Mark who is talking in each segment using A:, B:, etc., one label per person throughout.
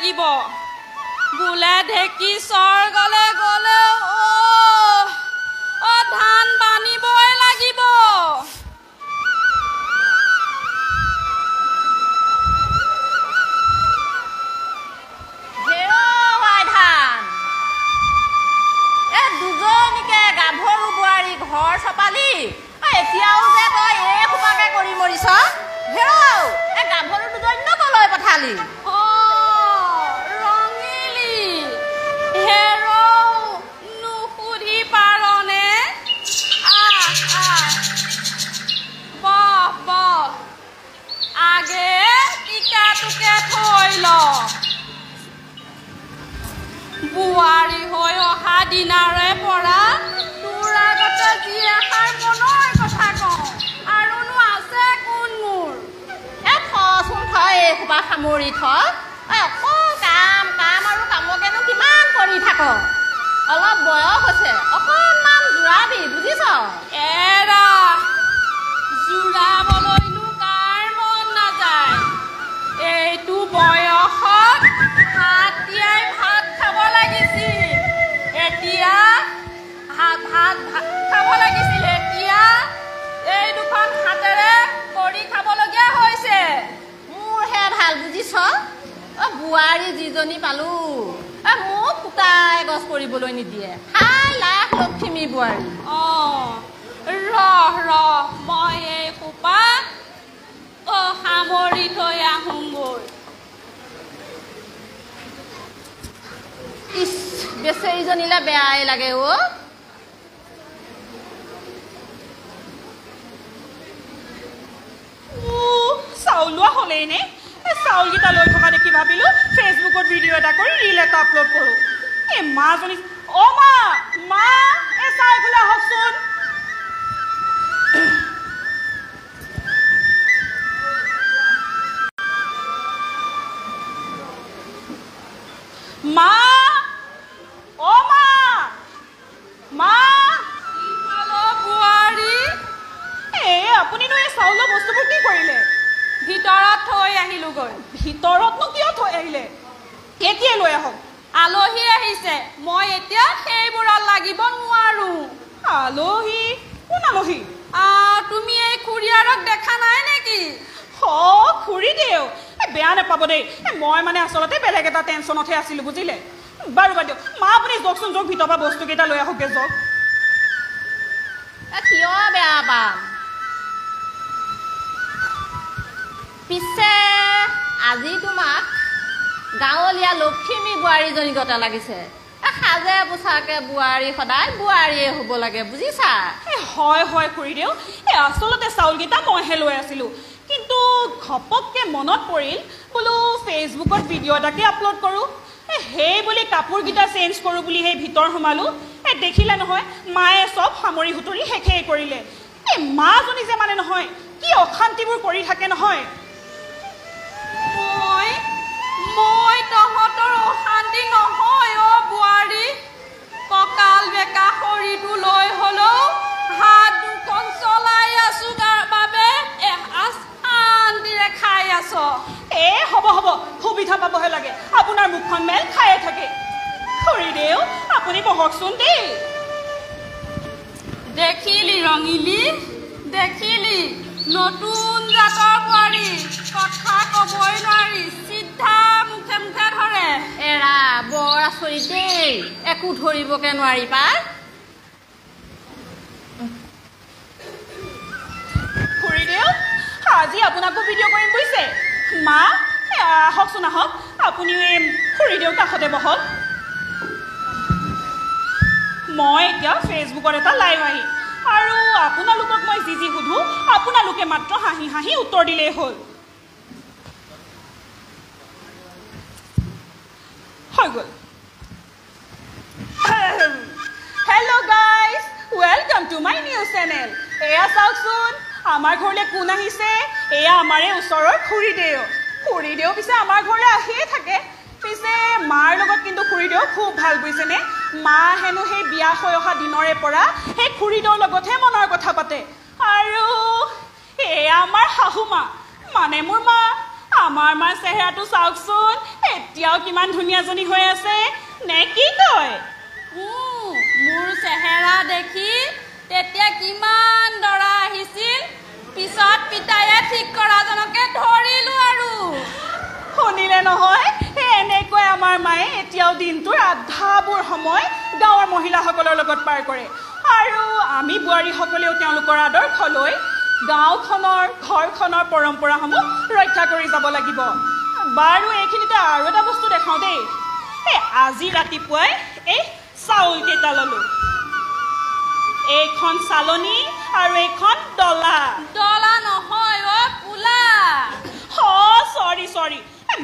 A: লাগিব বোলে ঢেকি চৰ গলে গলে ও ধান বানিবই লাগিব
B: ঘৰ চপালি এতিয়াও যে তই এই খোপাকে কৰি মৰিছ হেৰৌ এ গাভৰু দুজন্য কলৈ পঠালি
A: ৰঙিলি হেৰৌ নুসুধি পাৰনে বহ আগে টিকাটোকে থৈ ল বোৱাৰী হৈ অহা দিনাৰে পৰা
B: সামৰি থ অকল কাম আৰু কামকেনো কিমান কৰি থাক অলপ বয়স হৈছে অকণমান জোৰাবি বুজিছ
A: এৰা জোৰাবলৈনো কাৰ মন নাযায় এইটো বয়সত হাত তিয়াই ভাত খাব লাগিছিল এতিয়া ভাত খাব লাগিছিল এতিয়া এই দুখন হাতেৰে কৰি খাবলগীয়া হৈছে
B: ভাল বুজিছ বোৱাৰী যিজনী পালো মোক ফুটাই গছ কৰিবলৈ নিদিয়ে হাই লাখ লক্ষ্মী বোৱাৰী
A: ৰহ মই এই সোপা সামৰি থৈ আহোঁগৈ
B: ইচ বেচেৰীজনীলে বেয়াই লাগে
A: চাউলোৱা হ'লেই নে চাউলকেইটা লৈ থকা দেখি ভাবিলো ফেচবুকত ভিডিঅ' এটা কৰি ৰীল এটা আপলোড কৰোঁ এই মাজনী মা এই চাই পেলাই আহকচোন মা বোৱাৰী আপুনিনো এই চাউলৰ বস্তুবোৰ কি কৰিলে ভিতৰত থৈ আহিলোগৈ ভিতৰতনো কিয় থৈ আহিলে কেতিয়া লৈ আহক আলহী আহিছে মই এতিয়া সেইবোৰত লাগিব নোৱাৰো আলহী কোন আলহী তুমি এই খুৰীয়াৰক দেখা নাই নেকি খুৰী দেউ বেয়া নাপাব দেই মই মানে আচলতে বেলেগ এটা টেনশ্যনতহে আছিলো বুজিলে বাৰু বাইদেউ মা আপুনি যাওকচোন যাওক ভিতৰৰ পৰা বস্তুকেইটা লৈ আহকগে যাওক
B: কিয় বেয়া পাম পিছে আজি তোমাক গাঁৱলীয়া লক্ষ্মী বোৱাৰীজনী গতে লাগিছে সাজে পোছাকে বোৱাৰী সদায় বোৱাৰীয়ে হ'ব লাগে বুজিছা
A: হয় খুৰী দেউ আচলতে চাউলকেইটা মইহে লৈ আছিলো কিন্তু ঘপককে মনত পৰিল বোলো ফেচবুকত ভিডিঅ' এটাকে আপলোড কৰোঁ সেই বুলি কাপোৰকেইটা চেঞ্জ কৰোঁ বুলি সেই ভিতৰ সোমালো দেখিলে নহয় মায়ে চব সামৰি সুতৰি শেষেই কৰিলে এই মাজনী যে মানে নহয় কি অশান্তিবোৰ কৰি থাকে নহয় মই তহঁতৰ অশান্তি নহয় বোৱাৰী কঁকাল বেকা শৰীৰটো লৈ হ'লেও হাত দুখন চলাই আছো বাবে শান্তিৰে খাই আছ হ'ব সুবিধা পাবহে লাগে আপোনাৰ মুখখন মেল খায়ে থাকে খুৰী দেউ আপুনি বহকচোন দেই দেখিলি ৰঙিলি দেখিলি নতুন জাতৰ বোৱাৰী কথা ক'বই নোৱাৰি চিধা মুখে ধৰে
B: এৰা বৰ আচৰিত দেই একো ধৰিবকে নোৱাৰি পাই
A: খুৰী দেউ আজি আপোনাকো ভিডিঅ' কৰিম বুজিছে মা আহকচোন আহক আপুনিও এই খুৰী দেউ কাষতে বহক মই এতিয়া ফেচবুকত এটা লাইভ আহিম আৰু আপোনালোকক মই যি সুধো আপোনালোকে মাত্ৰ হাঁহি হাঁহি উত্তৰ দিলেই হ'ল হৈ গ'ল hello' guys welcome to my news channel এয়া চাওকচোন আমাৰ ঘৰলৈ কোন আহিছে এয়া আমাৰে ওচৰৰ খুৰী দেউ পিছে আমাৰ ঘৰলৈ আহিয়ে থাকে পিছে মাৰ লগত কিন্তু খুৰী দেউ খুব ভাল বুজিছেনে মা হেনো সেই বিয়া হৈ অহা দিনৰে পৰা সেই খুৰী দেউৰ লগতহে মনৰ কথা পাতে আৰু এয়া আমাৰ শাহু মা মানে মোৰ মা আমাৰ মাৰ চেহেৰাটো চাওকচোন এতিয়াও কিমান ধুনীয়াজনী হৈ আছে নে কি কয়
B: মোৰ চেহেৰা দেখি তেতিয়া কিমান দৰা আহিছিল পিছত পিতায়ে ঠিক কৰাজনকে ধৰিলো আৰু
A: শুনিলে নহয় এনেকৈ আমাৰ মায়ে এতিয়াও দিনটোৰ আধাবোৰ সময় গাঁৱৰ মহিলাসকলৰ লগত পাৰ কৰে আৰু আমি বোৱাৰীসকলেও তেওঁলোকৰ আদৰ্শ লৈ গাঁওখনৰ ঘৰখনৰ পৰম্পৰাসমূহ ৰক্ষা কৰি যাব লাগিব বাৰু এইখিনিতে আৰু এটা বস্তু দেখাওঁ দেই আজি ৰাতিপুৱাই এই চাউল কেইটা ললো এইখন চালনী আৰু এইখন ডলা
B: নহয় কুলা
A: সৰি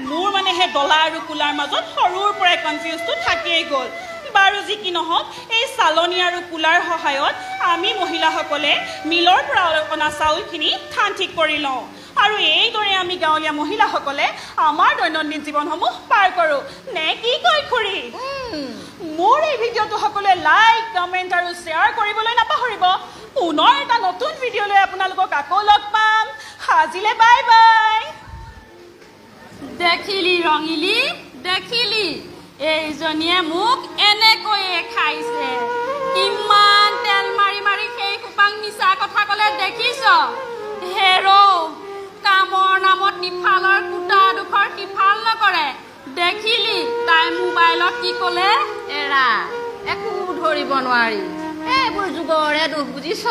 A: মোৰ মানে সেই ডলা আৰু কুলাৰ মাজত সৰুৰ পৰাই কনফিউজটো থাকিয়েই গ'ল বাৰু যি কি নহওক এই চালনী আৰু কুলাৰ সহায়ত আমি মহিলাসকলে মিলৰ পৰা অনা চাউলখিনি ঠান ঠিক কৰি লওঁ আৰু এইদৰে আমি গাঁৱলীয়া মহিলাসকলে আমাৰ দৈনন্দিন জীৱনসমূহ পাৰ কৰোঁ নে কি কয় খুৰী মোৰ এই ভিডিঅ'টো সকলোৱে লাইক কমেণ্ট আৰু শ্বেয়াৰ কৰিবলৈ নাপাহৰিব পুনৰ এটা নতুন ভিডিঅ' লৈ আপোনালোকক আকৌ লগ পাম আজিলে বাই বাই
B: দেখিলি ৰঙিলি দেখিলি এইজনীয়ে মোক এনেকৈয়ে খাইছে কিমান তেল মাৰি মাৰি সেই কোপাং মিছা কথা ক'লে দেখিছ হেৰৌ কামৰ নামত ইফালৰ কুটা দুখৰ সিফাল নকৰে দেখিলি তাই মোবাইলত কি ক'লে এৰা একো ধৰিব নোৱাৰি এইবোৰ যুগৰে দুখ বুজিছ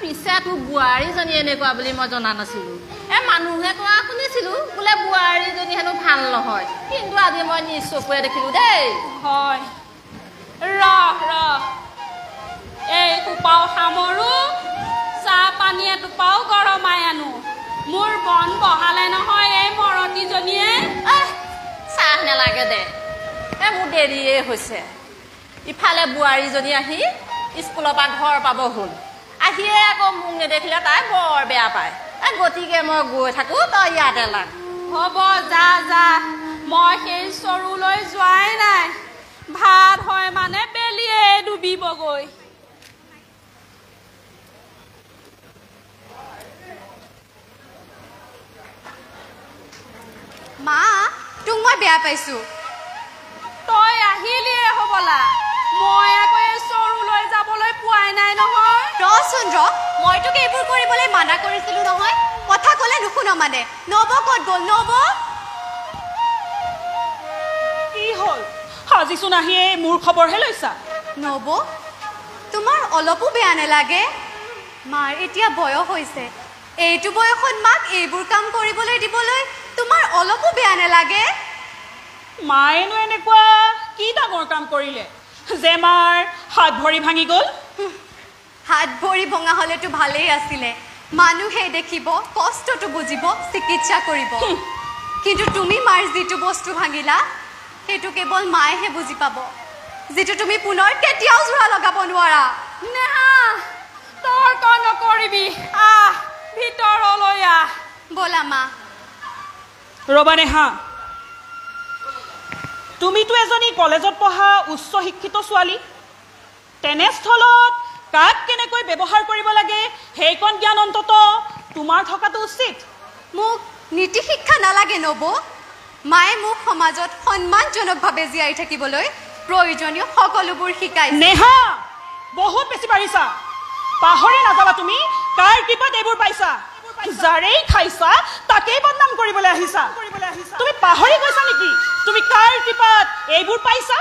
B: পিছে তোৰ বোৱাৰীজনী এনেকুৱা বুলি মই জনা নাছিলো মানুহে কোৱা শুনিছিলো বোলে বোৱাৰীজনী হেনো ভাল নহয় কিন্তু আজি মই নিজ চকুৰে দেখিলো দেই
A: হয়
B: এই কোপাও সামৰো চাহ পানী এটোপাও গৰমাই আনো মোৰ বন বহালে নহয় এই মৰতিজনীয়ে চাহ নেলাগে দে মোৰ দেৰিয়ে হৈছে ইফালে বোৱাৰীজনী আহি স্কুলৰ পৰা ঘৰ পাব হ'ল আহিয়ে আকৌ মোক নেদেখিলে তাই বৰ বেয়া পায় গতিকে মই গৈ থাকো তই ইয়াতে লাগ হ'ব যা মই সেই চৰুলৈ যোৱাই নাই ভাত হয় মানে বেলিয়ে ডুবিবগৈ
C: মা তোক মই বেয়া পাইছো
B: তই আহিলিয়ে হ'বলা মই আকৌ এই চৰুলৈ যাবলৈ পোৱাই নাই নহয়
C: ৰচোন মই তোক এইবোৰ কৰিবলৈ মানা কৰিছিলো নহয় কথা ক'লে নুশুন মানে নব ক'ত গ'ল নব
A: কি হ'ল আজিচোন আহিয়ে মোৰ খবৰহে লৈছা
C: নব তোমাৰ অলপো বেয়া নালাগে মাৰ এতিয়া বয়স হৈছে এইটো বয়সত মাক এইবোৰ কাম কৰিবলৈ দিবলৈ তোমাৰ অলপো বেয়া নালাগে
A: মায়েনো এনেকুৱা কি ডাঙৰ কাম কৰিলে যে মাৰ হাত ভৰি ভাঙি গ'ল
C: হাত ভৰি ভঙা হ'লেতো ভালেই আছিলে মানুহে দেখিব কষ্টটো বুজিব চিকিৎসা কৰিব কিন্তু তুমি মাৰ যিটো বস্তু ভাঙিলা সেইটো কেৱল মায়েহে বুজি পাব যিটো তুমি পুনৰ কেতিয়াও জোৰা লগাব নোৱাৰা
B: নেহা তৰ্ক নকৰিবি আহ ভিতৰলৈ আহ
C: ব'লা মা
A: ৰবা নেহা তুমিতো এজনী কলেজত পঢ়া উচ্চ শিক্ষিত ছোৱালী তেনেস্থলত কাক কেনেকৈ ব্যৱহাৰ কৰিব লাগে সেইকণ জ্ঞান অন্তত তোমাৰ থকাটো উচিত
C: মোক নীতি শিক্ষা নালাগে নব মায়ে মোক সমাজত সন্মানজনকভাৱে জীয়াই থাকিবলৈ প্ৰয়োজনীয় সকলোবোৰ শিকাইছে
A: নেহা বহুত বেছি পাৰিছা পাহৰি নাযাবা তুমি কাৰ কৃপাত এইবোৰ পাইছা যাৰেই খাইছা তাকেই বদনাম কৰিবলৈ আহিছা তুমি পাহৰি গৈছা নেকি তুমি কাৰ কৃপাত এইবোৰ পাইছা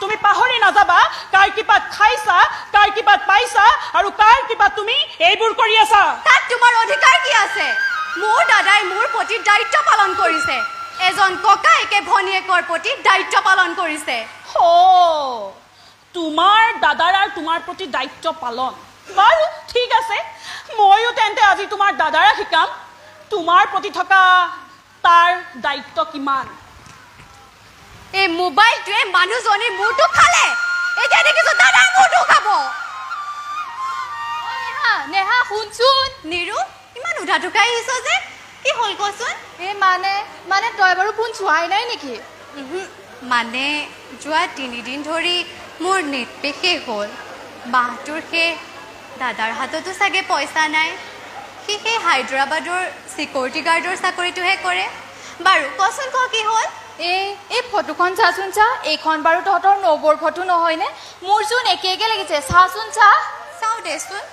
A: তুমি পাহৰি নাযাবা কাৰ কৃপাত খাইছা কাৰ কৃপাত পাইছা আৰু কাৰ কৃপাত তুমি এইবোৰ কৰি আছা
C: তাত তোমাৰ অধিকাৰ কি আছে মোৰ দাদাই মোৰ প্ৰতি দায়িত্ব পালন কৰিছে এজন ককায়েকে ভনীয়েকৰ প্ৰতি দায়িত্ব পালন কৰিছে
A: তোমাৰ দাদাৰ আৰু তোমাৰ প্ৰতি দায়িত্ব পালন বাৰু ঠিক আছে ময়ো তেন্তে আজি তোমাৰ দাদাৰা শিকাম তোমাৰ প্ৰতি থকা তাৰ দায়িত্ব কিমান
C: এই মোবাইলটোৱে মানুহজনীৰ মূৰটো খালে এতিয়া দেখিছো দাদাৰ মূৰটো খাব
B: নেহা শুনচোন
C: নিৰু ইমান উধা ঢুকাই আহিছ যে কি হ'ল কচোন
B: এই মানে তই বাৰু ফোন চোৱাই নাই নেকি
C: মানে যোৱা 3 দিন ধৰি মোৰ নেট পেক শেষ হ'ল বাহটোৰ সেই দাদাৰ হাততো চাগে পইচা নাই সেই হায়দৰাবাদৰ সিকিউৰিটি গাৰ্ডৰ চাকৰিটোহে কৰে বাৰু কচোন ক কি হ'ল
D: এই ফটোখন চাচোন চা এইখন বাৰু তহঁতৰ নবৌৰ ফটো নহয়নে মোৰ চোন একে একে লাগিছে চাচোন চা
C: চাওঁ দেচোন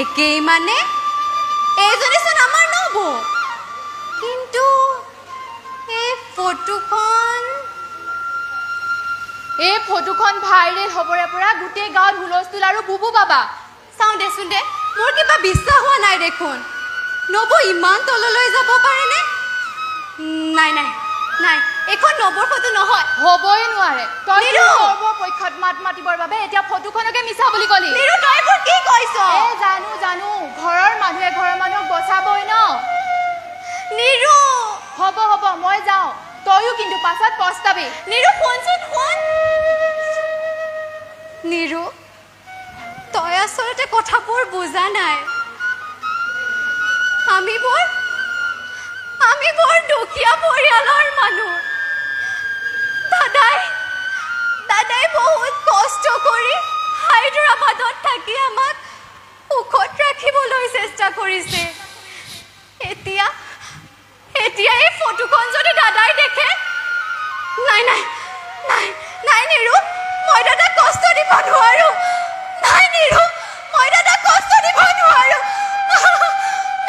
C: একেই মানে এইজনীচোন আমাৰ নবৌ কিন্তু এই
D: ফটোখন ভাইৰেল হ'বৰে পৰা গোটেই গাঁৱত হুলস্থুল আৰু বুবু বাবা
C: চাওঁ দেচোন দে মোৰ কিবা বিশ্বাস হোৱা নাই দেখোন নবৌ ইমান তললৈ যাব পাৰেনে নাই নাই নাই এখন নবৌৰ ফটো নহয়
D: হ'বই নোৱাৰে তই
C: নিৰু!
D: নবৌৰ পক্ষত মাত মাতিবৰ বাবে এতিয়া ফটোখনকে মিছা বুলি ক'লি
C: নিৰু তই এইবোৰ কি কৈছ
D: জানো ঘৰৰ মানুহক বচাবই ন
C: নিৰু
D: হ'ব মই যাওঁ তইও কিন্তু পাছত পস্তাবি
C: নিৰু শুনচোন শুন নিৰু তই আচলতে কথাবোৰ বুজা নাই আমি বৰ দুখীয়া পৰিয়ালৰ মানুহ দাদাই বহুত কষ্ট কৰি হায়দৰাবাদত থাকি আমাক সুখত ৰাখিবলৈ চেষ্টা কৰিছে এতিয়া এই ফটোখন যদি দাদাই দেখে নাই নিৰু মই দাদাক কষ্ট দিব নোৱাৰো নাই নিৰু মই দাদাক কষ্ট দিব নোৱাৰো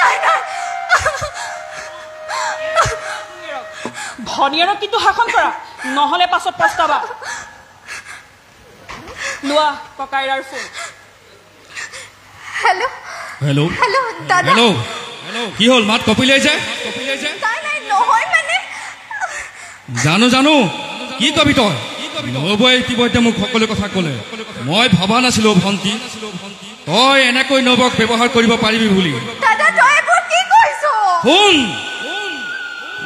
C: নাই
A: ভনীয়েৰক কিন্তু শাসন কৰা নহ'লে পাছত পস্তাবা লোৱা ককাইৰাৰ ফোন
C: হেল্ল' দাদা
E: হেল্ল' কি হ'ল মাত কপিলাইছে
C: নাই নহয় মানে
E: জানো কি কবি তই নবৌৱে ইতিমধ্যে মোক সকলো কথা ক'লে মই ভবা নাছিলো ভণ্টি তই এনেকৈ নবৌক ব্যৱহাৰ কৰিব পাৰিবি বুলি
C: দাদা তই এইবোৰ কি কৈছ
E: শুন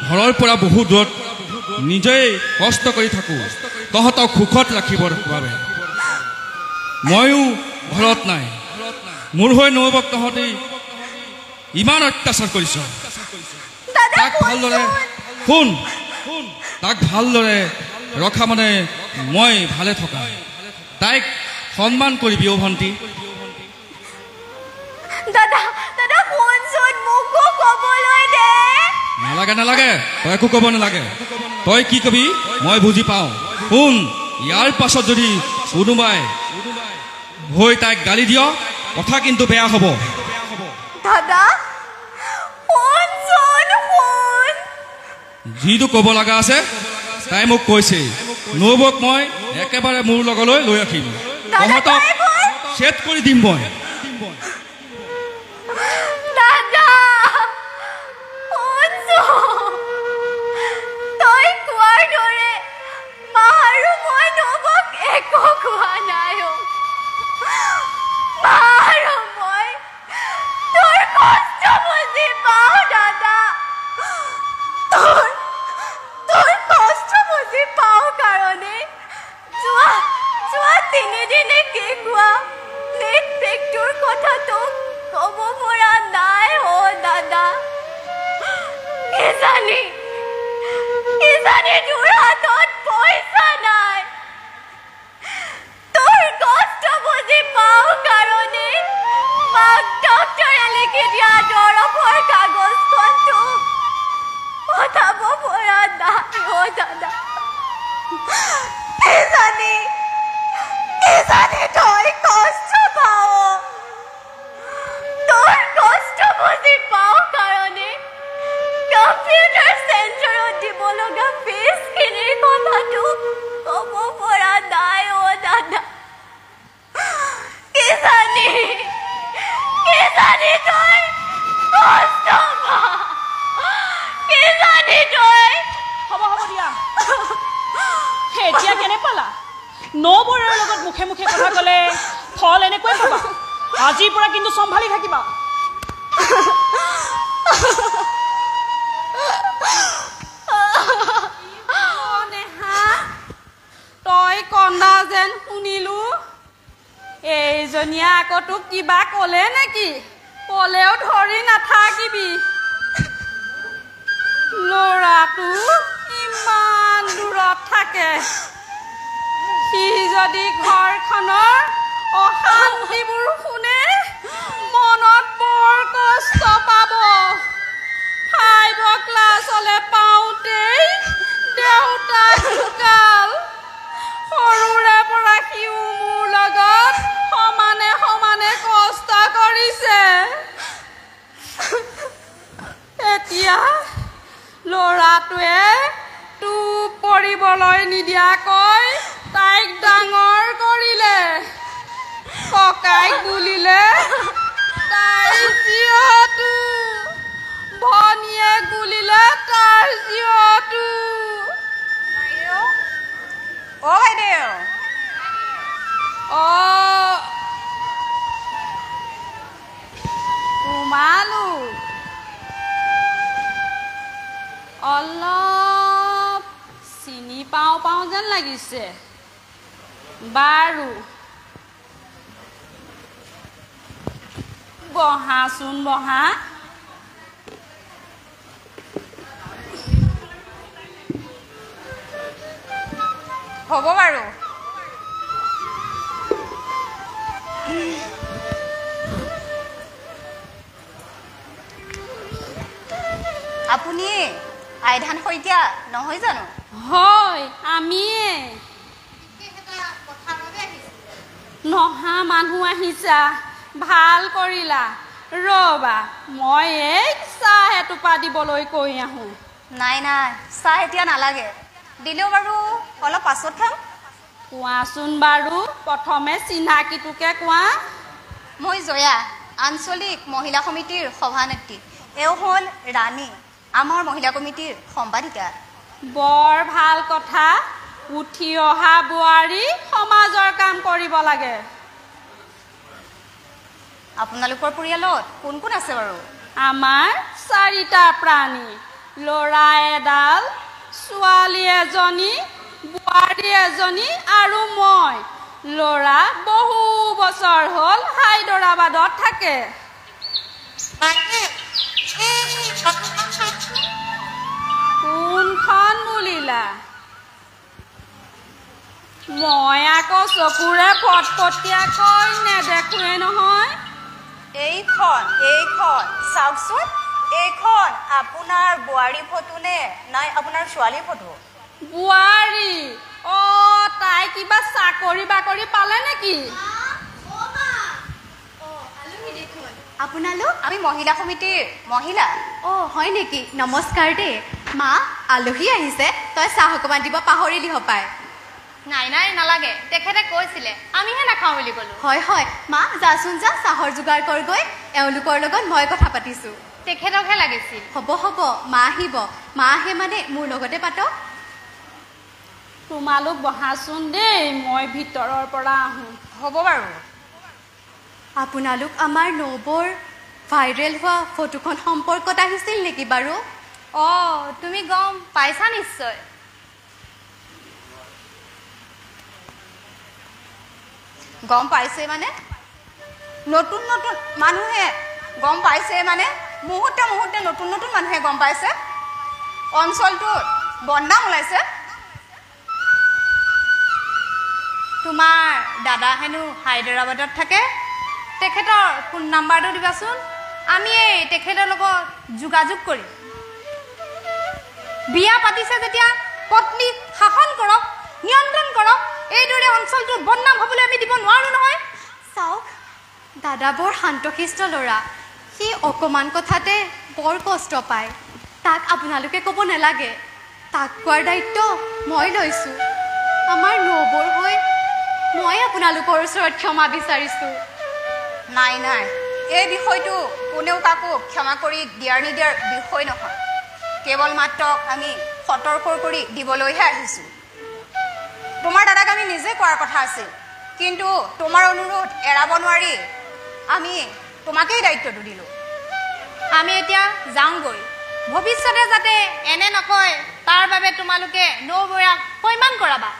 E: ঘৰৰ পৰা বহু দূৰত নিজেই কষ্ট কৰি থাকো তহঁতক সুখত ৰাখিবৰ বাবে ময়ো ঘৰত নাই মোৰ হৈ নবৌক তহঁতে ইমান অত্যাচাৰ কৰিছ তাক ভালদৰে শুন তাক ভালদৰে ৰখা মানে মই ভালে থকা তাইক সন্মান কৰিবি অ' ভণ্টি
C: দাদা শুনচোন মোকো ক'বলৈ দে
E: নালাগে তই একো ক'ব নালাগে তই কি কবি মই বুজি পাওঁ শুন ইয়াৰ পাছত যদি কোনোবাই হৈ তাইক গালি দিয় কথা কিন্তু বেয়া হ'ব
C: দাদা শুন
E: যিটো ক'ব লগা আছে তাই মোক কৈছে নবৌক মই একেবাৰে মোৰ লগলৈ লৈ ৰাখিম তহঁতক চেট কৰি দিম মই
C: দাদা শুনচোন তই কোৱাৰ দৰে মা আৰু মই নবৌক একো কোৱা নাই মা আৰু মই তোৰ কষ্ট বুজি পাওঁ দাদা তোৰ কষ্ট বুজি পাওঁ কাৰণে যোৱা 3 দিনে কেঁকুৱা নেট পেকটোৰ কথাটো ক'ব পৰা নাই দাদা কিজানি তোৰ হাতত পইচা নাই তোৰ কষ্ট বুজি পাওঁ কাৰণে মাক ডক্টৰে লিখি দিয়া দৰৱৰ কাগজখনটো পঠাব পৰা নাই দাদা কিজানি তই কষ্ট পাওঁ তোৰ কষ্ট বুজি পাওঁ কাৰণে কম্পিউটাৰ চেণ্টাৰত দিব লগা ফিজখিনিৰ কথাটো ক'ব পৰা নাই দাদা কিজানি তই কষ্ট পাওঁ কিজানি তই
A: হ'ব দিয়া এতিয়া কেনে পালা নবৌৰৰ লগত মুখে কথা ক'লে ফল এনেকৈ পাবা আজিৰ পৰা কিন্তু চম্ভালি থাকিবা
B: তই কন্দা যেন শুনিলো এইজনীয়ে আকৌ তোক কিবা ক'লে নেকি ক'লেও ধৰি নাথাকিবি ল'ৰাটো ইমান দূৰত থাকে সি যদি ঘৰখনৰ অশান্তিবোৰ শুনে মনত বৰ কষ্ট পাব গৈছে এতিয়া ল'ৰাটোৱে টোপ পৰিবলৈ নিদিয়াকৈ তাইক ডাঙৰ কৰিলে ককাইক বুলিলে তাইৰ জীয়টো ভনীয়েক বুলিলে তাৰ জীয়টো
F: অ বাইদেউ
B: তোমালোক অলপ চিনি পাওঁ পাওঁ যেন লাগিছে বাৰু বহাচোন বহা
F: হ'ব বাৰু আপুনি আইধান শইকীয়া নহয় জানো
B: হয় আমিয়ে নহা মানুহ আহিছা ভাল কৰিলা ৰবা মই এই চাহ এটোপা দিবলৈ কৈ আহোঁ
F: নাই নাই চাহ এতিয়া নালাগে দিলেও বাৰু অলপ পাছত খাম
B: কোৱাচোন বাৰু প্ৰথমে চিনাকিটোকে কোৱা
F: মই জয়া আঞ্চলিক মহিলা সমিতিৰ সভানেত্ৰী এও হ'ল ৰাণী আমাৰ মহিলা কমিটিৰ সম্পাদিকা
B: বৰ ভাল কথা উঠি অহা বোৱাৰী সমাজৰ কাম কৰিব লাগে
F: আপোনালোকৰ পৰিয়ালত কোন কোন আছে বাৰু
B: আমাৰ 4টা প্ৰাণী ল'ৰা এডাল ছোৱালী এজনী বোৱাৰী এজনী আৰু মই ল'ৰা বহু বছৰ হ'ল হায়দৰাবাদত থাকে কোনখন বুলিলা মই আকৌ চকুৰে ফটফটীয়াকৈ নেদেখোৱে নহয়
F: এইখন চাওকচোন এইখন আপোনাৰ বোৱাৰী ফটো নে নাই আপোনাৰ ছোৱালী ফটো
B: বোৱাৰী তাই কিবা চাকৰি বাকৰি পালে নেকি
C: আপোনালোক
F: আমি মহিলা সমিতিৰ মহিলা
C: হয় নেকি নমস্কাৰ দেই মা আলহী আহিছে তই চাহ অকণমান দিব পাহৰিলি হপায়
D: নাই নাই নালাগে তেখেতে কৈছিলে আমিহে নাখাওঁ বুলি ক'লো
C: হয় হয় মা যাচোন যা চাহৰ যোগাৰ কৰগৈ এওঁলোকৰ লগত মই কথা পাতিছোঁ
D: তেখেতকহে লাগিছিল
C: হ'ব হ'ব মা আহিব মা আহে মানে মোৰ লগতে পাতক
B: তোমালোক বহাচোন দেই মই ভিতৰৰ পৰা আহোঁ
F: হ'ব বাৰু
C: আপোনালোক আমাৰ নবৌৰ ভাইৰেল হোৱা ফটোখন সম্পৰ্কত আহিছিল নেকি বাৰু
D: তুমি গম পাইছা নিশ্চয়
F: গম পাইছে মানে নতুন নতুন মানুহে গম পাইছে মানে মুহূৰ্তে মুহূৰ্তে নতুন নতুন মানুহে গম পাইছে অঞ্চলটোত বদনাম ওলাইছে তোমাৰ দাদা হেনো হায়দৰাবাদত থাকে তেখেতৰ ফোন নাম্বাৰটো দিবাচোন আমি এই তেখেতৰ লগত যোগাযোগ কৰিম বিয়া পাতিছে যেতিয়া পত্নীক শাসন কৰক নিয়ন্ত্ৰণ কৰক এইদৰে অঞ্চলটোত বদনাম হ'বলৈ আমি দিব নোৱাৰোঁ নহয়
C: চাওক দাদা বৰ শান্তশিষ্ট ল'ৰা সি অকণমান কথাতে বৰ কষ্ট পায় তাক আপোনালোকে ক'ব নালাগে তাক কোৱাৰ দায়িত্ব মই লৈছোঁ আমাৰ নবৌৰ হৈ মই আপোনালোকৰ ওচৰত ক্ষমা বিচাৰিছোঁ
F: নাই নাই এই বিষয়টো কোনেও কাকো ক্ষমা কৰি দিয়াৰ নিদিয়াৰ বিষয় নহয় কেৱল মাত্ৰ আমি সতৰ্ক কৰি দিবলৈহে আহিছোঁ তোমাৰ দাদাক আমি নিজে কোৱাৰ কথা আছিল কিন্তু তোমাৰ অনুৰোধ এৰাব নোৱাৰি আমি তোমাকেই দায়িত্বটো দিলোঁ আমি এতিয়া যাওঁগৈ ভৱিষ্যতে যাতে এনে নকয় তাৰ বাবে তোমালোকে নবৌয়াক সন্মান কৰাবা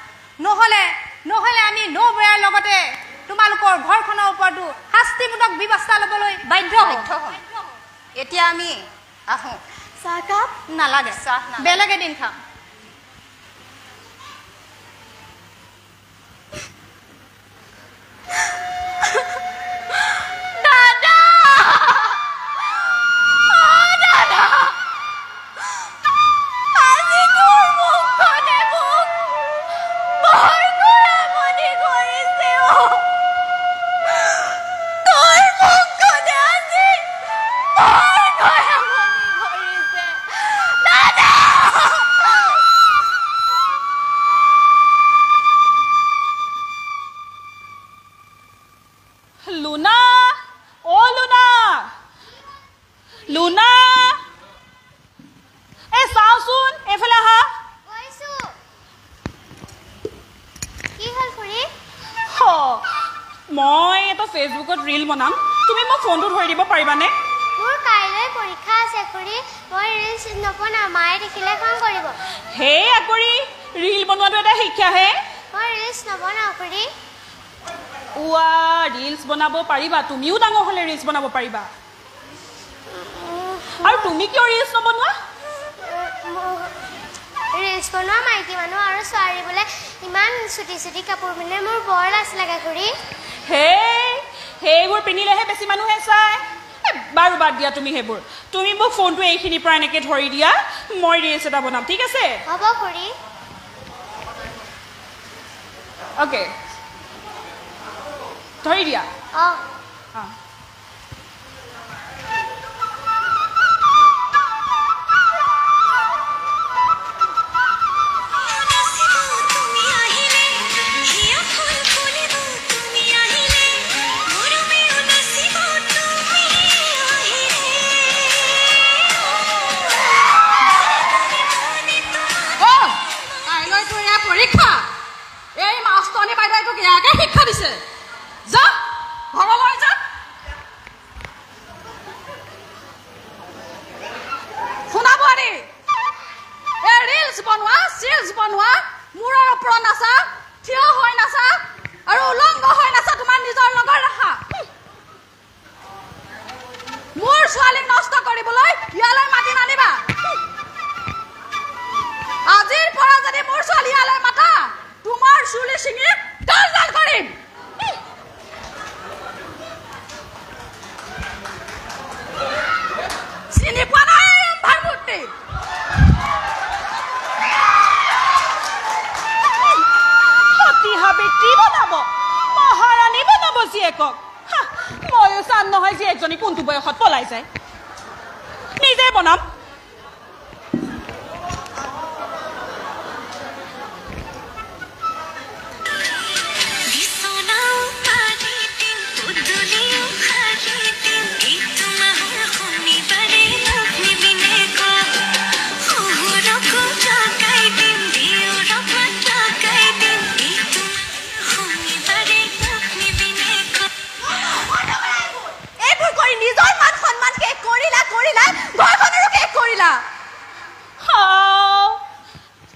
F: নহ'লে আমি নবৌয়াৰ লগতে তোমালোকৰ ঘৰখনৰ ওপৰতো শাস্তিমূলক ব্যৱস্থা ল'বলৈ বাধ্য হ'ম এতিয়া আমি আহোঁ
C: চাহকাপ
F: নালাগে চাহ বেলেগ এদিন খাম
C: তোৰ মুখখনে
A: লুনা এ চাওচোন এইফালে আহা মই এটা ফেচবুকত ৰীল বনাম তুমি মোক ফোনটো ধৰি দিব পাৰিবানে
G: মোৰ কাইলৈ পৰীক্ষা আছে খুৰী মই ৰিলছ নবনাও মায়ে দেখিলে খং কৰিব
A: হে আকৰি ৰীল বনোৱাটো এটা শিক্ষাহে
G: মই ৰিলছ নবনাও খুৰী
A: উৱা ৰীলছ বনাব পাৰিবা তুমিও ডাঙৰ হ'লে ৰীলছ বনাব পাৰিবা আৰু তুমি কিয় ৰীলছ নবনোৱা
G: ৰিলছ বনোৱা মাইকী মানুহ আৰু ছোৱালী বোলে ইমান চুটি চুটি কাপোৰ পিন্ধে মোৰ বৰ লাজ লাগে খুৰী
A: হে সেইবোৰ পিন্ধিলেহে বেছি মানুহে চাই বাৰু বাদ দিয়া তুমি সেইবোৰ তুমি মোক ফোনটো এইখিনিৰ পৰা এনেকৈ ধৰি দিয়া মই ৰীলছ এটা বনাম ঠিক আছে
G: হ'ব খুৰী
A: অ'কে ধৰি দিয়া
G: অঁ
B: পৰীক্ষা এই মাষ্টৰনী বাইদেৱে তোক ইয়াকে শিক্ষা দিছে যা ঘৰলৈ যা শুনা বোৱাৰী এই ৰিলছ বনোৱা চিলছ বনোৱা মূৰৰ ওপৰত নাচা থিয় হৈ নাচা আৰু উলংগ হৈ নাচা তোমাৰ নিজৰ লগত ৰাখা মোৰ ছোৱালীক নষ্ট কৰিবলৈ ইয়ালৈ মাতি নানিবা আজিৰ পৰা যদি মোৰ ছোৱালী ইয়ালৈ মাতা তোমাৰ চুলি ছিঙি ডাল ডাল কৰিম চিনি পোৱা নাই ভাৰমূৰ্তি
A: সতী সাবিত্ৰী বনাব মহাৰাণী বনাব জীয়েকক ময়ো চাম নহয় জীয়েকজনী কোনটো বয়সত পলাই যায় নিজে বনাম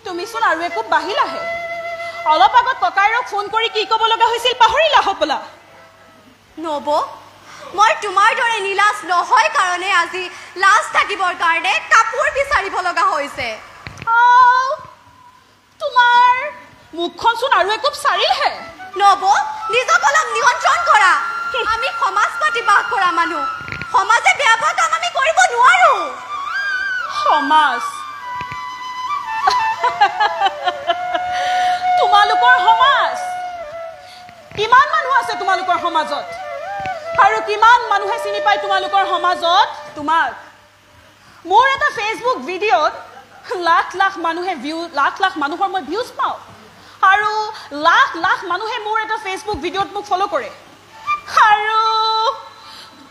A: তুমিচোন আৰু একো বাহিলাহে অলপ আগত ককাইৰক ফোন কৰি কি ক'ব লগা হৈছিল পাহৰিলা হপলা
C: নব মই তোমাৰ দৰে নিলাজ নহয় কাৰণে আজি লাজ থাকিবৰ কাৰণে কাপোৰ বিচাৰিব লগা হৈছে
A: তোমাৰ মুখখনচোন আৰু একো চাৰিলহে
C: নব নিজক অলপ নিয়ন্ত্ৰণ কৰা আমি সমাজ পাতি বাস কৰা মানুহ সমাজে বেয়া পোৱা কাম আমি কৰিব নোৱাৰো
A: সমাজ তোমালোকৰ সমাজ কিমান মানুহ আছে তোমালোকৰ সমাজত আৰু কিমান মানুহে চিনি পায় তোমালোকৰ সমাজত তোমাক মোৰ এটা ফেচবুক ভিডিঅ'ত লাখ লাখ মানুহৰ মই ভিউজ পাওঁ আৰু লাখ লাখ মানুহে মোৰ এটা ফেচবুক ভিডিঅ'ত মোক ফ'ল' কৰে আৰু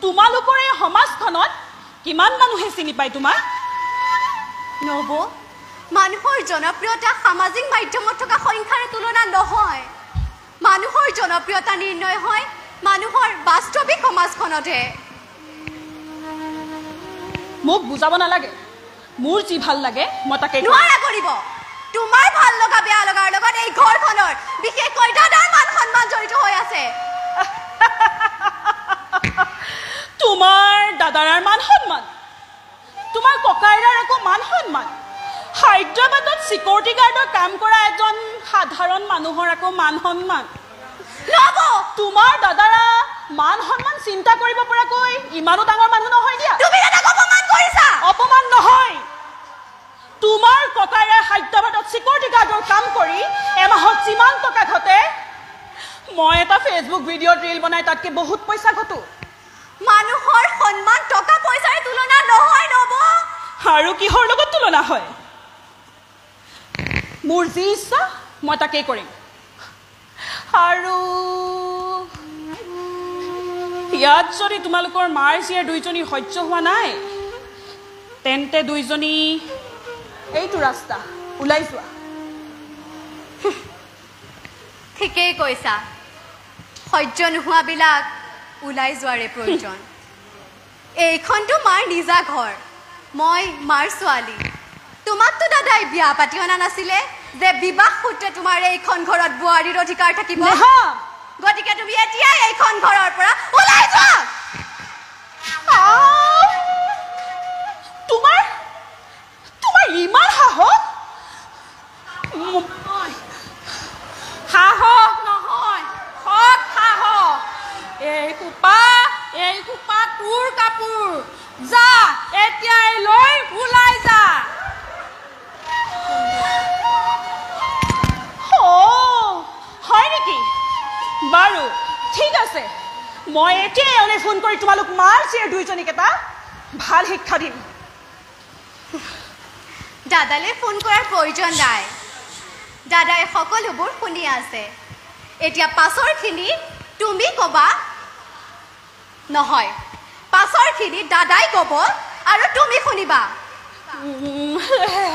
A: তোমালোকৰ এই সমাজখনত কিমান মানুহে চিনি পায় তোমাক
C: নব মানুহৰ জনপ্ৰিয়তা সামাজিক মাধ্যমত থকা সংখ্যাৰ তুলনা নহয় মানুহৰ জনপ্ৰিয়তা নিৰ্ণয় হয় মানুহৰ বাস্তৱিক সমাজখনতহে
A: মোক বুজাব নালাগে মোৰ যি ভাল লাগে মই তাকে
C: নোৱাৰা কৰিব তোমাৰ ভাল লগা বেয়া লগাৰ লগত এই ঘৰখনৰ বিশেষকৈ দাদাৰ মান সন্মান জড়িত হৈ আছে
A: তোমাৰ দাদাৰ মান সন্মান তোমাৰ ককাইৰাৰ আকৌ মান সন্মান হায়দৰাবাদত চিকিউৰিটি গাৰ্ডৰ কাম কৰা এজন সাধাৰণ মানুহৰ আকৌ মান সন্মান তোমাৰ দাদাৰা মান সন্মান চিন্তা কৰিব পৰাকৈ ইমানো ডাঙৰ মানুহ নহয় দিয়া
C: তুমি দাদাক অপমান কৰিছা
A: অপমান নহয় তোমাৰ ককাইৰে হায়দৰাবাদত চিকিউৰিটি গাৰ্ডৰ কাম কৰি এমাহত যিমান টকা ঘটে মই এটা ফেচবুক ভিডিঅ'ত ৰীল বনাই তাতকে বহুত পইচা ঘটো
C: মানুহৰ সন্মান টকা পইচাৰ তুলনা নহয় নব
A: আৰু কিহৰ লগত তুলনা হয় মোৰ যি ইচ্ছা মই তাকেই কৰিম আৰু ইয়াত যদি তোমালোকৰ মাৰ জীয়েৰ দুইজনী সহ্য হোৱা নাই তেন্তে দুইজনী এইটো ৰাস্তা ওলাই যোৱা।
C: ঠিকেই কৈছা, সহ্য নোহোৱাবিলাক ওলাই যোৱাৰে প্ৰয়োজন। এইখনতো মাৰ নিজা ঘৰ, মই মাৰ ছোৱালী। তোমাকতো দাদাই বিয়া পাতি অনা নাছিলে যে বিবাহ সূত্ৰে তোমাৰ এইখন ঘৰত বোৱাৰীৰ অধিকাৰ থাকিব। গতিকে তুমি এতিয়াই এইখন ঘৰৰ পৰা ওলাই যোৱা।
A: তোমাৰ ইমান সাহস?
B: সাহস নহয়, সৎ সাহস। এই সোপা তোৰ কাপোৰ, যা এতিয়াই লৈ ওলাই যা।
A: হয় নেকি? বাৰু ঠিক আছে, মই এতিয়াই এওঁলে ফোন কৰি তোমালোক মাৰ জীয়েৰ দুইজনীক এটা ভাল শিক্ষা দিম।
C: দাদালৈ ফোন কৰাৰ প্ৰয়োজন নাই, দাদাই সকলোবোৰ শুনি আছে। এতিয়া পাছৰখিনি তুমি ক'বা, নহয় পাছৰখিনি দাদাই ক'ব আৰু তুমি শুনিবা।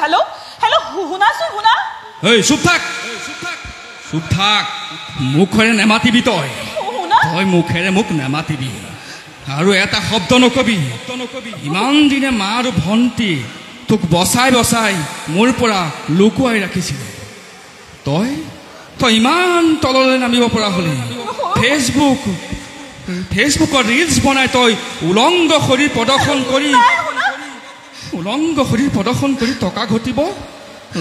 A: হেল্ল' শুনাচোন, শুনা।
E: চুপ থাক, চুপ থাক। মুখেৰে নেমাতিবি তই মুখেৰে মোক নেমাতিবি আৰু এটা শব্দ নকবি। ইমান দিনে মা আৰু ভণ্টি তোক বচাই বচাই মোৰ পৰা লুকুৱাই ৰাখিছিলে। তই ইমান তললৈ নামিব পৰা হলি। ফেচবুকত ৰিলছ বনাই তই উলংগ শৰীৰ প্ৰদৰ্শন কৰি টকা ঘটিব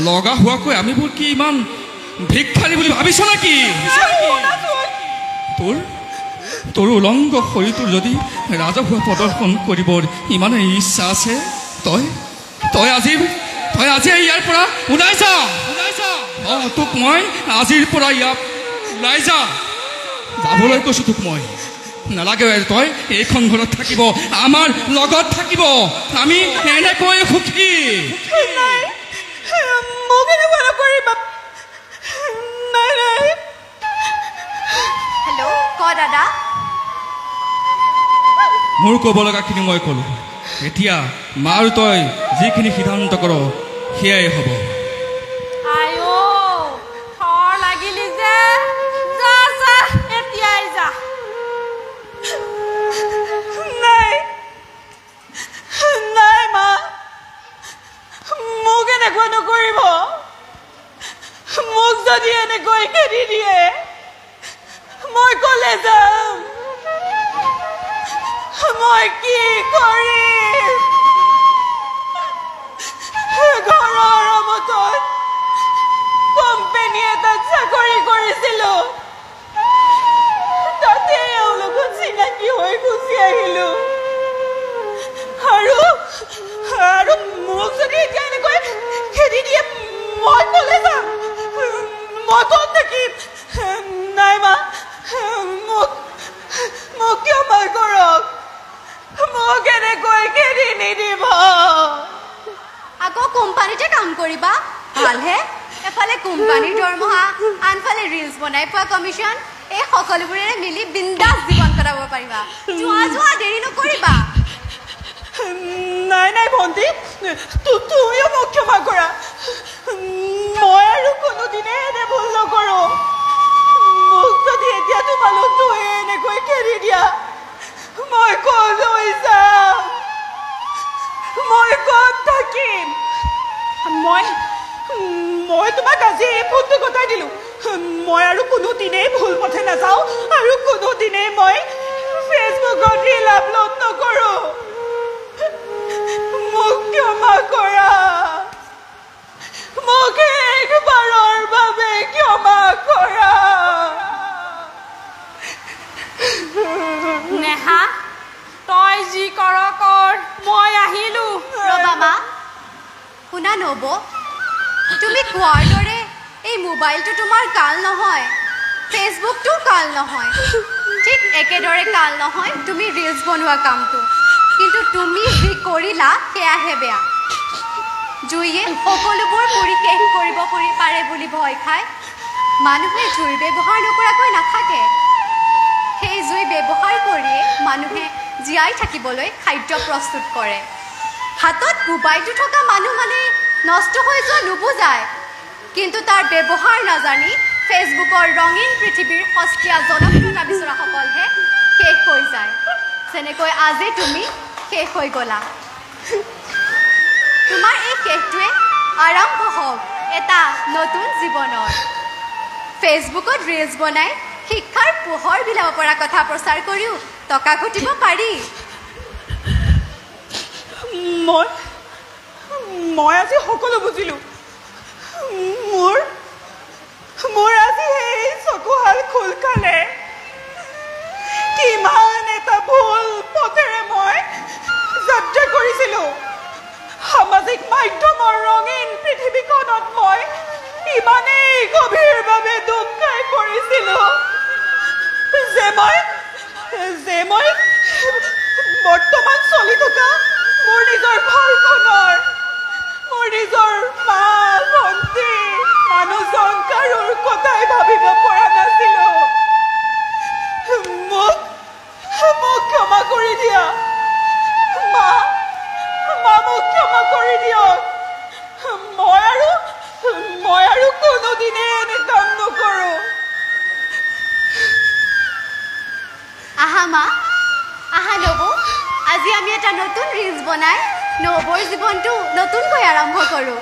E: লগা হোৱাকৈ আমিবোৰ কি ইমান ভিক্ষাৰী বুলি ভাবিছ নেকি? তোৰ উলংগ শৰীৰটোৰ যদি ৰাজহুৱা প্ৰদৰ্শন কৰিবৰ ইমানেই ইচ্ছা আছে, তই আজি ইয়াৰ পৰা ওলাই যা। তোক মই আজিৰ পৰা ইয়াত ওলাই যাবলৈ কৈছো। তোক মই নালাগে, তই এইখন ঘৰত থাকিব, আমাৰ লগত থাকিব। আমি এনেকৈ সুখী।
C: হেল্ল', ক দাদা।
E: মোৰ ক'ব লগাখিনি মই ক'লো। এতিয়া মা আৰু তই যিখিনি সিদ্ধান্ত কৰ সেয়াই হ'ব।
B: থৰ লাগিলি যে, যা এতিয়াই যা।
A: নাই মা, মোক এনেকুৱা নকৰিব। মোক যদি এনেকৈ খেদি দিয়ে মই কলে যাম, মই কি কৰিম? ঘৰৰ অমতত কোম্পানী এটাত চাকৰি কৰিছিলো, তাতে এওঁলোকৰ চিনাকি হৈ গুচি আহিলো। আৰু মোক যদি এতিয়া এনেকৈ খেদি দিয়ে মই কলে যাম, মই কম নেকি? নাই মা, মোক কিয় মাৰ কৰক, মোক এনেকৈ খেদি নিদিব।
C: আকৌ কোম্পানীতে কাম কৰিবা, ভালহে। এফালে কোম্পানীৰ দৰমহা, আনফালে ৰিলছ বনাই পোৱা কমিশ্যন, এই সকলোবোৰেৰে মিলি বিন্দাছ জীৱন কটাব পাৰিবা। যোৱা দেৰি নকৰিবা।
A: নাই ভণ্টি, তুমিও মোক ক্ষমা কৰা। মই আৰু কোনোদিনে এনে ভুল নকৰো। মোক যদি এতিয়া তোমালোক এনেকৈ খেদি দিয়া মই কলৈ যাম, মই ক'ত থাকিম? মই তোমাক আজি এই ফোনটো গতাই দিলো। মই আৰু কোনোদিনেই ভুল পথে নাযাওঁ আৰু কোনোদিনেই মই ফেচবুকত ৰীল আপলোড নকৰো। মোক ক্ষমা কৰা, মোক একবাৰৰ বাবে ক্ষমা কৰা।
B: নেহা, তই যি কৰ কৰ, মই আহিলো।
C: ৰবা মা, শুনা নব, তুমি কোৱাৰ দৰে এই মোবাইলটো তোমাৰ কাল নহয়, ফেচবুকটো কাল নহয়, ঠিক একেদৰে কাল নহয় তুমি ৰিলছ বনোৱা কামটো। কিন্তু তুমি যি কৰিলা সেয়াহে বেয়া। জুইয়ে সকলোবোৰ পুৰি শেষ কৰিব পাৰে বুলি ভয় খায়। মানুহে জুই ব্যৱহাৰ নকৰাকৈ নাথাকে। সেই জুই ব্যৱহাৰ কৰিয়ে মানুহে জীয়াই থাকিবলৈ খাদ্য প্ৰস্তুত কৰে। হাতত মোবাইলটো থকা মানুহ মানে নষ্ট হৈ যোৱা নুবুজায়, কিন্তু তাৰ ব্যৱহাৰ নাজানি ফেচবুকৰ ৰঙীন পৃথিৱীৰ সস্তীয়া জনপ্ৰিয়তা বিচৰাসকলহে শেষ হৈ যায়, যেনেকৈ আজি তুমি শেষ হৈ গ'লা। তোমাৰ এই শেষটোৱে আৰম্ভ হওক এটা নতুন জীৱনৰ। ফেচবুকত ৰিলছ বনাই শিক্ষাৰ পোহৰ বিলাব পৰা কথা প্ৰচাৰ কৰিও টকা ঘটিব পাৰি।
A: মই আজি সকলো বুজিলোঁ। মোৰ আজি এই চকুহাল খোল খালে। কিমান এটা ভুল পথেৰে মই যাত্ৰা কৰিছিলোঁ। সামাজিক মাধ্যমৰ ৰঙীন পৃথিৱীখনত মই ইমানেই গভীৰভাৱে দুখ খাই পৰিছিলোঁ যে মই বৰ্তমান চলি থকা মোৰ নিজৰ ঘৰখনৰ, মোৰ নিজৰ মা ভণ্টি মানুহজন কাৰোৰ কথাই ভাবিব পৰা নাছিলোঁ। মোক ক্ষমা কৰি দিয়া মা, মোক ক্ষমা কৰি দিয়ক। মই আৰু কোনোদিনে এনে কাম নকৰোঁ।
C: আহা মা, আহা নবৌ, আজি আমি এটা নতুন ৰিলছ বনাই নবৌৰ জীৱনটো নতুনকৈ আৰম্ভ কৰোঁ।